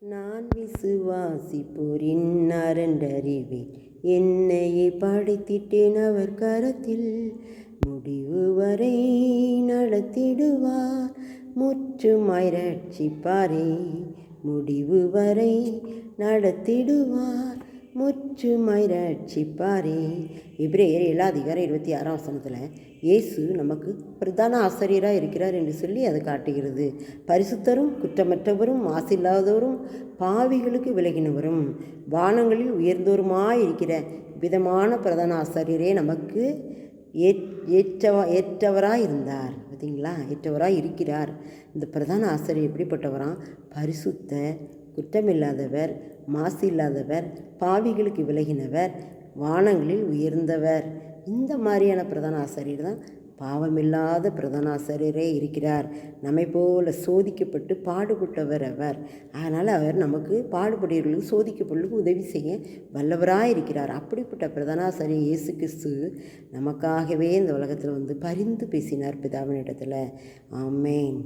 நான் விசுவாசிப்போரின் அரண்டறிவேன், என்னையே படைத்திட்டேன் அவர் கரத்தில். முடிவு வரை நடத்திடுவார், முற்றுமாய் ரட்சிப்பாரே. முடிவு வரை நடத்திடுவார், முற்றுமாய் ரட்சிப்பாரே. எபிரேயர் 7:26 இயேசு நமக்கு பிரதான ஆசிரியராக இருக்கிறார் என்று சொல்லி அதை காட்டுகிறது. பரிசுத்தரும் குற்றமற்றவரும் மாசில்லாதவரும் பாவிகளுக்கு விலகினவரும் வானங்களில் உயர்ந்தோருமாயிருக்கிற விதமான பிரதான ஆசிரியரே நமக்கு ஏற்றவராக இருந்தார். பார்த்தீங்களா, ஏற்றவராக இருக்கிறார். இந்த பிரதான ஆசிரியர் எப்படிப்பட்டவராம்? பரிசுத்த, குற்றமில்லாதவர், மாசு இல்லாதவர், பாவிகளுக்கு விலகினவர், வானங்களில் உயர்ந்தவர். இந்த மாதிரியான பிரதான ஆசிரியர் தான் பாவமில்லாத பிரதான ஆசிரியரே இருக்கிறார். நம்மை போல சோதிக்கப்பட்டு பாடுபட்டவர் அவர். அதனால் அவர் நமக்கு பாடுபடுகிறவர்களுக்கு சோதிக்கப்படுவதற்கு உதவி செய்ய வல்லவராக இருக்கிறார். அப்படிப்பட்ட பிரதான ஆசிரியர் இயேசு கிறிஸ்து நமக்காகவே இந்த உலகத்தில் பரிந்து பேசினார் பிதாவினிடத்தில். ஆமேன்.